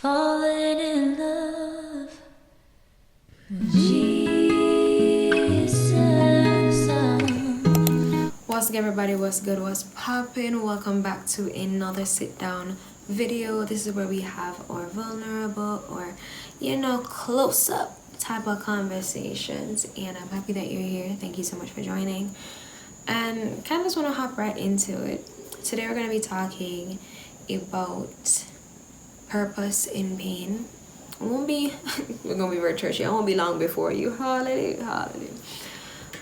Falling in love with Jesus. What's good, everybody? What's good? What's poppin'? Welcome back to another sit down video. This is where we have our vulnerable or close up type of conversations, and I'm happy that you're here. Thank you so much for joining, and kind of just want to hop right into it. Today we're going to be talking about purpose in pain. We're gonna be very churchy. I won't be long before you. Hallelujah, hallelujah.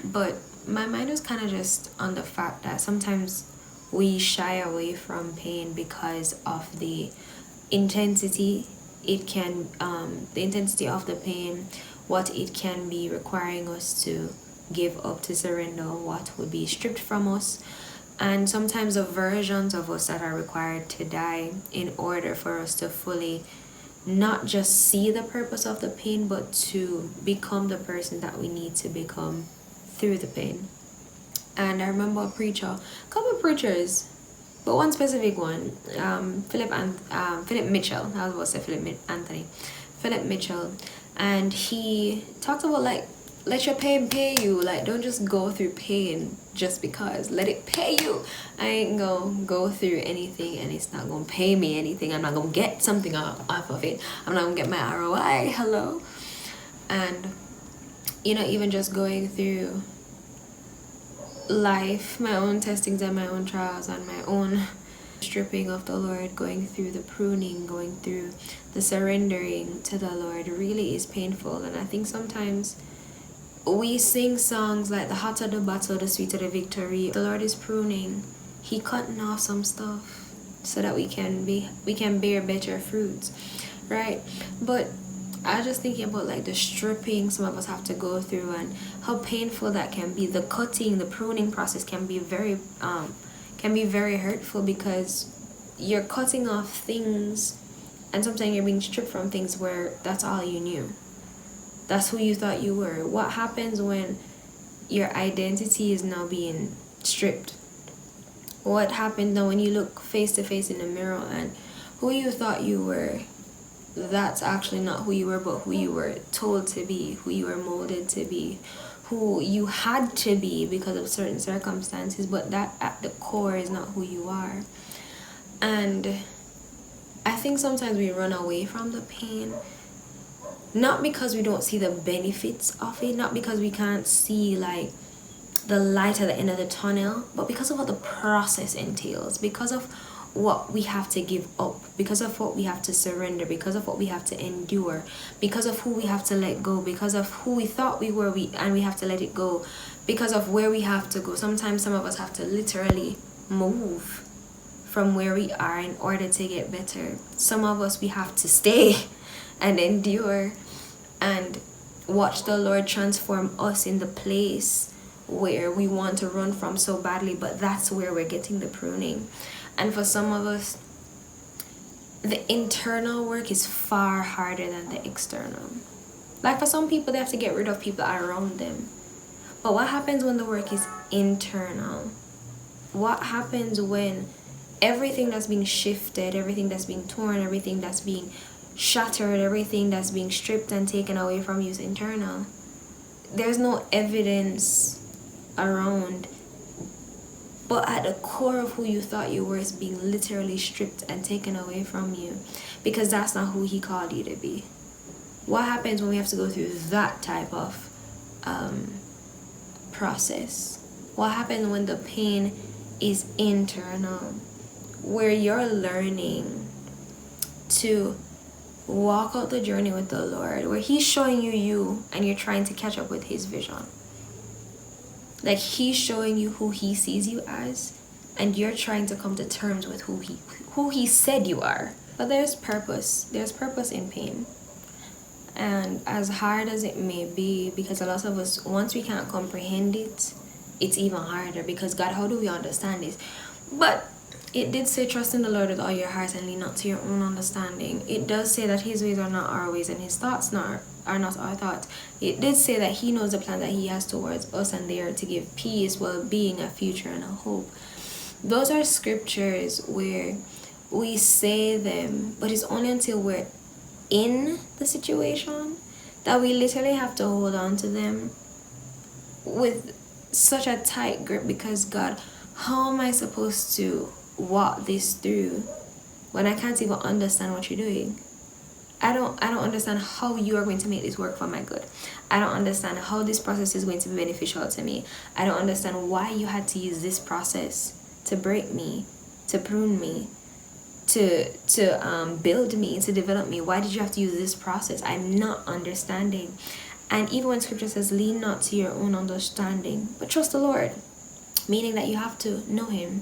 But my mind was kind of just on the fact that sometimes we shy away from pain because of the intensity the intensity of the pain, what it can be requiring us to give up, to surrender, what would be stripped from us, and sometimes the versions of us that are required to die in order for us to fully not just see the purpose of the pain, but to become the person that we need to become through the pain. And I remember a couple of preachers, but one specific one, Philip Mitchell. I was about to say Philip Mitchell, and he talked about let your pain pay you. Like, don't just go through pain just because. Let it pay you. I ain't gonna go through anything and it's not gonna pay me anything. I'm not gonna get something off of it. I'm not gonna get my ROI. Hello. And even just going through life, my own testings and my own trials and my own stripping of the Lord, going through the pruning, going through the surrendering to the Lord really is painful. And I think sometimes we sing songs like the hotter the battle, the sweeter the victory. The Lord is pruning. He cutting off some stuff so that we can bear better fruits, right? But I was just thinking about the stripping some of us have to go through and how painful that can be. The cutting, the pruning process can be very hurtful, because you're cutting off things, and sometimes you're being stripped from things where that's all you knew. That's who you thought you were. What happens when your identity is now being stripped? What happens now when you look face to face in the mirror and who you thought you were, that's actually not who you were, but who you were told to be, who you were molded to be, who you had to be because of certain circumstances, but that at the core is not who you are. And I think sometimes we run away from the pain, not because we don't see the benefits of it, not because we can't see the light at the end of the tunnel, but because of what the process entails, because of what we have to give up, because of what we have to surrender, because of what we have to endure, because of who we have to let go, because of who we thought we were, and we have to let it go, because of where we have to go. Sometimes some of us have to literally move from where we are in order to get better. Some of us, we have to stay and endure and watch the Lord transform us in the place where we want to run from so badly, but that's where we're getting the pruning. And for some of us, the internal work is far harder than the external. For some people, they have to get rid of people around them. But what happens when the work is internal? What happens when everything that's being shifted, everything that's being torn, everything that's being shattered, everything that's being stripped and taken away from you is internal? There's no evidence around, but at the core of who you thought you were is being literally stripped and taken away from you, because that's not who He called you to be. What happens when we have to go through that type of process? What happens when the pain is internal, where you're learning to walk out the journey with the Lord, where He's showing you and you're trying to catch up with His vision? He's showing you who He sees you as, and you're trying to come to terms with who he said you are. But there's purpose in pain. And as hard as it may be, because a lot of us, once we can't comprehend it, it's even harder, because God, how do we understand this? But it did say, trust in the Lord with all your heart and lean not to your own understanding. It does say that His ways are not our ways and His thoughts are not our thoughts. It did say that He knows the plan that He has towards us, and they are to give peace, well-being, a future, and a hope. Those are scriptures where we say them, but it's only until we're in the situation that we literally have to hold on to them with such a tight grip, because God, how am I supposed to walk this through when I can't even understand what you're doing? I don't understand how you are going to make this work for my good. I don't understand how this process is going to be beneficial to me. I don't understand why you had to use this process to break me, to prune me, to build me, to develop me. Why did you have to use this process? I'm not understanding. And even when scripture says, lean not to your own understanding, but trust the Lord, meaning that you have to know him.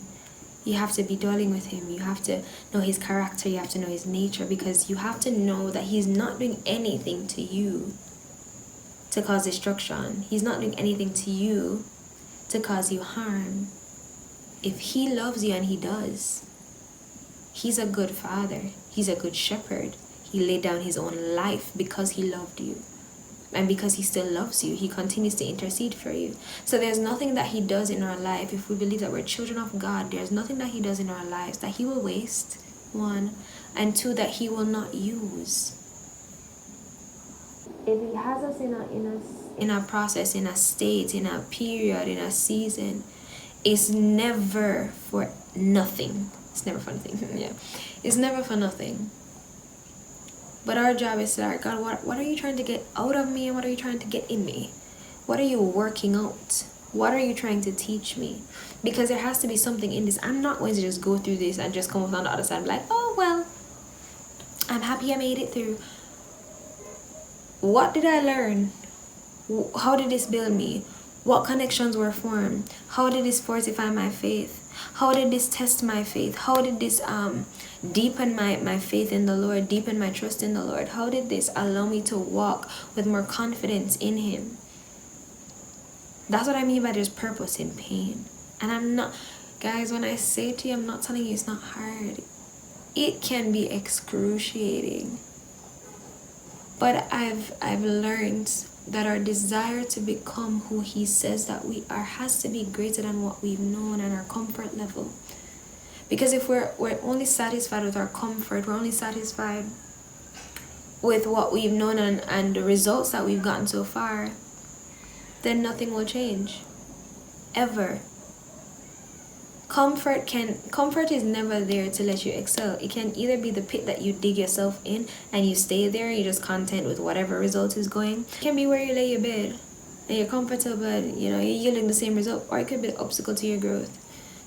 You have to be dwelling with him. You have to know his character. You have to know his nature, because you have to know that he's not doing anything to you to cause destruction. He's not doing anything to you to cause you harm. If he loves you, and he does, he's a good father. He's a good shepherd. He laid down his own life because he loved you. And because he still loves you, he continues to intercede for you. So there's nothing that he does in our life, if we believe that we're children of God, there's nothing that he does in our lives that he will waste, one, and two, that he will not use. If he has us in a process, in a state, in a period, in a season, it's never for nothing. It's never for nothing. Yeah, it's never for nothing. But our job is to ask God, what are you trying to get out of me, and what are you trying to get in me? What are you working out? What are you trying to teach me? Because there has to be something in this. I'm not going to just go through this and just come up on the other side and be like, oh, well, I'm happy I made it through. What did I learn? How did this build me? What connections were formed? How did this fortify my faith? How did this test my faith? How did this deepen my faith in the Lord, deepen my trust in the Lord? How did this allow me to walk with more confidence in him? That's what I mean by there's purpose in pain. And I'm not, guys, when I say to you, I'm not telling you it's not hard. It can be excruciating. But I've learned that our desire to become who he says that we are has to be greater than what we've known and our comfort level. Because if we're only satisfied with our comfort, we're only satisfied with what we've known and the results that we've gotten so far, then nothing will change. Ever. Comfort is never there to let you excel. It can either be the pit that you dig yourself in and you stay there, you're just content with whatever result is going. It can be where you lay your bed and you're comfortable, and you're yielding the same result, or it could be an obstacle to your growth.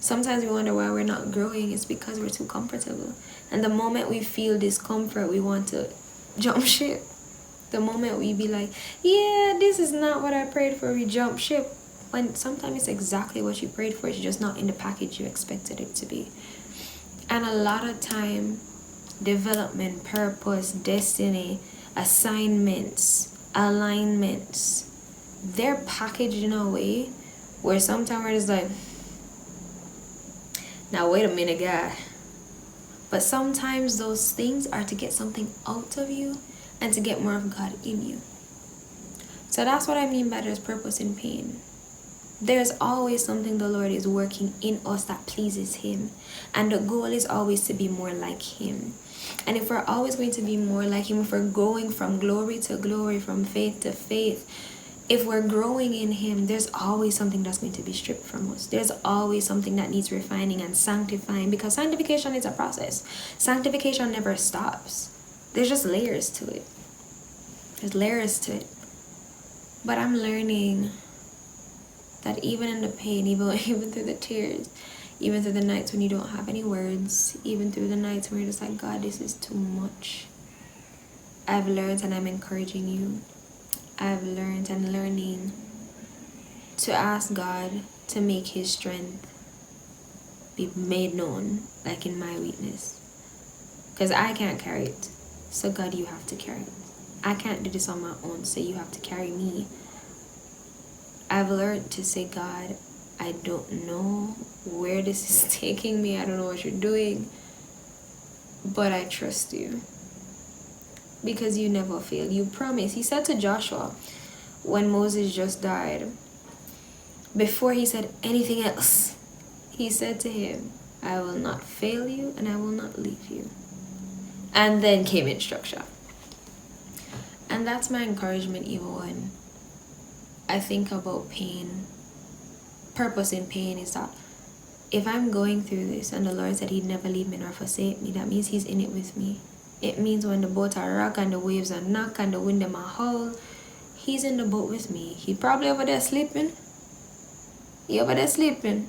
Sometimes we wonder why we're not growing. It's because we're too comfortable. And the moment we feel discomfort, we want to jump ship. The moment we be like, yeah, this is not what I prayed for, we jump ship. When sometimes it's exactly what you prayed for, it's just not in the package you expected it to be. And a lot of time, development, purpose, destiny, assignments, alignments, they're packaged in a way where sometimes we're just like, now wait a minute, God. But sometimes those things are to get something out of you and to get more of God in you. So that's what I mean by there's purpose in pain. There's always something the Lord is working in us that pleases him. And the goal is always to be more like him. And if we're always going to be more like him, if we're going from glory to glory, from faith to faith, if we're growing in him, there's always something that's going to be stripped from us. There's always something that needs refining and sanctifying, because sanctification is a process. Sanctification never stops. There's just layers to it. There's layers to it. But I'm learning that even in the pain, even through the tears, even through the nights when you don't have any words, even through the nights when you're just like, God, this is too much, I've learned, and I'm encouraging you, I've learned and learning to ask God to make his strength be made known, like in my weakness. Because I can't carry it. So God, you have to carry it. I can't do this on my own, so you have to carry me. I've learned to say, God, I don't know where this is taking me. I don't know what you're doing. But I trust you. Because you never fail. You promise. He said to Joshua, when Moses just died, before he said anything else, he said to him, I will not fail you and I will not leave you. And then came instruction. And that's my encouragement even when I think about pain. Purpose in pain is that if I'm going through this and the Lord said he'd never leave me nor forsake me, that means he's in it with me. It means when the boat are rock and the waves are knock and the wind them are howl, he's in the boat with me. He probably over there sleeping. He over there sleeping.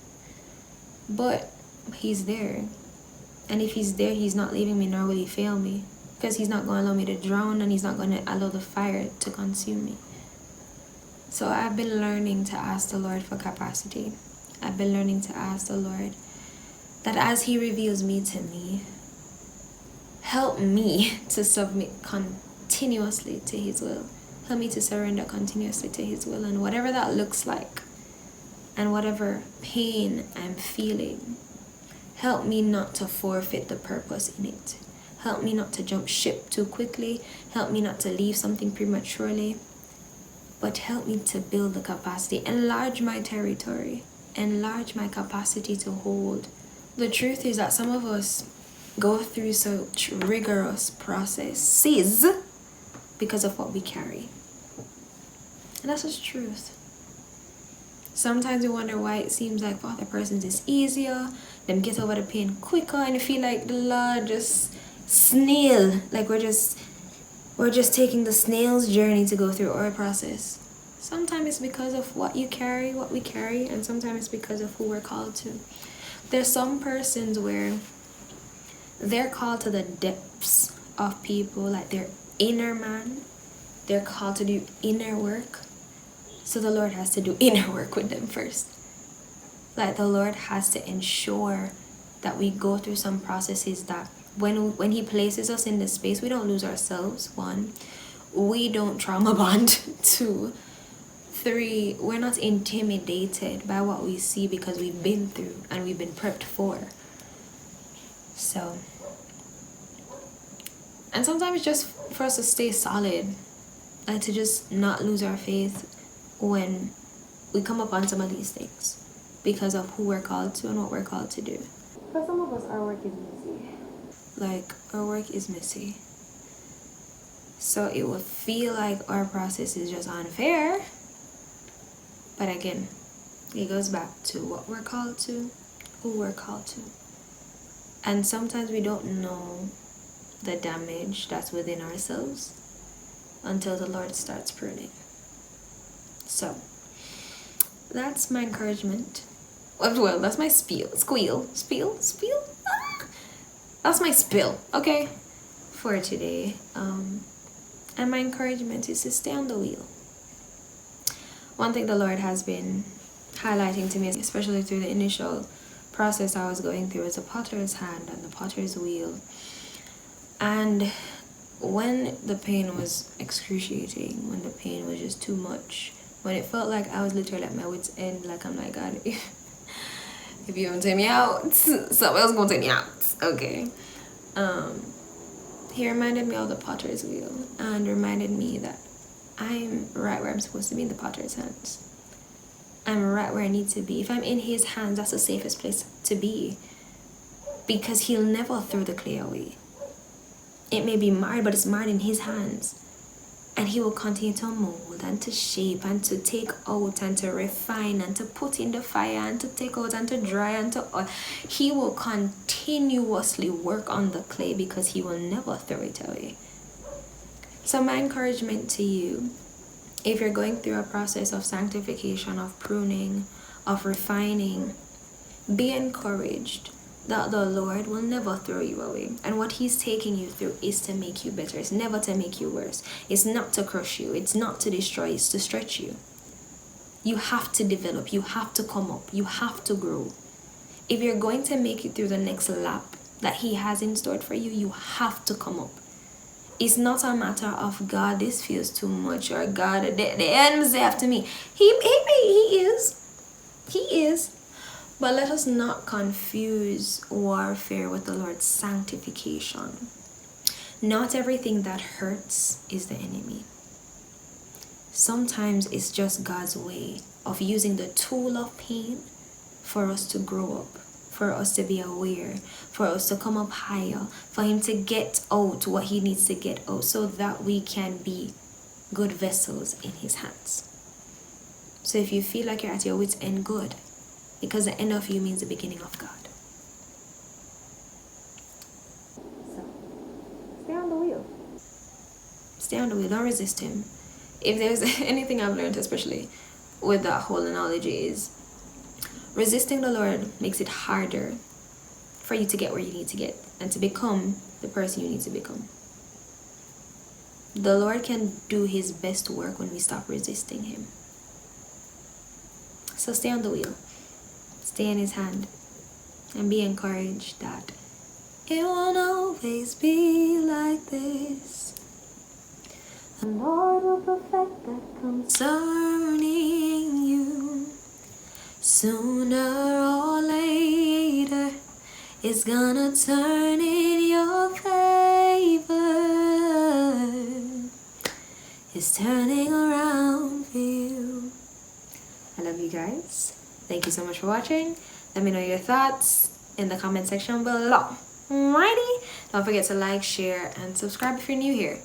But he's there. And if he's there, he's not leaving me nor will he fail me. Because he's not going to allow me to drown and he's not going to allow the fire to consume me. So I've been learning to ask the Lord for capacity. I've been learning to ask the Lord that as he reveals me to me, help me to submit continuously to his will. Help me to surrender continuously to his will. And whatever that looks like, and whatever pain I'm feeling, help me not to forfeit the purpose in it. Help me not to jump ship too quickly. Help me not to leave something prematurely. But help me to build the capacity. Enlarge my territory. Enlarge my capacity to hold. The truth is that some of us go through such rigorous processes because of what we carry. And that's just truth. Sometimes we wonder why it seems like for other persons it's easier, them get over the pain quicker, and you feel like the Lord just snail, like we're just taking the snail's journey to go through our process. Sometimes it's because of what we carry, and sometimes it's because of who we're called to. There's some persons where they're called to the depths of people, like their inner man. They're called to do inner work. So the Lord has to do inner work with them first. Like the Lord has to ensure that we go through some processes that when he places us in this space, we don't lose ourselves. 1, we don't trauma bond. 2, 3, we're not intimidated by what we see because we've been through and we've been prepped for. So, and sometimes it's just for us to stay solid and to just not lose our faith when we come upon some of these things because of who we're called to and what we're called to do. For some of us, our work is messy. Like, our work is messy. So it will feel like our process is just unfair. But again, it goes back to what we're called to, who we're called to. And sometimes we don't know the damage that's within ourselves until the Lord starts pruning. So, that's my encouragement. Well, that's my spiel. That's my spill, okay, for today. And my encouragement is to stay on the wheel. One thing the Lord has been highlighting to me, especially through the initial process I was going through, is the potter's hand and the potter's wheel. And when the pain was excruciating, when the pain was just too much, when it felt like I was literally at my wit's end, like I'm like, God, if you don't take me out, someone else gonna take me out. Okay. He reminded me of the potter's wheel and reminded me that I'm right where I'm supposed to be, in the potter's hands. I'm right where I need to be. If I'm in his hands, that's the safest place to be, because he'll never throw the clay away. It may be marred, but it's marred in his hands. And he will continue to mold and to shape and to take out and to refine and to put in the fire and to take out and to dry and to oil. He will continuously work on the clay because he will never throw it away. So my encouragement to you, if you're going through a process of sanctification, of pruning, of refining, be encouraged that the Lord will never throw you away. And what he's taking you through is to make you better. It's never to make you worse. It's not to crush you. It's not to destroy. It's to stretch you. You have to develop. You have to come up. You have to grow. If you're going to make it through the next lap that he has in store for you, you have to come up. It's not a matter of, God, this feels too much, or God, the enemy's after me. He is. He is. But let us not confuse warfare with the Lord's sanctification. Not everything that hurts is the enemy. Sometimes it's just God's way of using the tool of pain for us to grow up, for us to be aware, for us to come up higher, for him to get out what he needs to get out so that we can be good vessels in his hands. So if you feel like you're at your wit's end, good, because the end of you means the beginning of God. So stay on the wheel. Stay on the wheel. Don't resist him. If there's anything I've learned, especially with that whole analogy, is resisting the Lord makes it harder for you to get where you need to get and to become the person you need to become. The Lord can do his best work when we stop resisting him. So stay on the wheel. Stay in his hand. And be encouraged that it won't always be like this. The Lord will perfect that concerning you. Sooner or later, it's gonna turn in your favor. It's turning around for you. I love you guys. Thank you so much for watching. Let me know your thoughts in the comment section below. Alrighty. Don't forget to like, share, and subscribe if you're new here.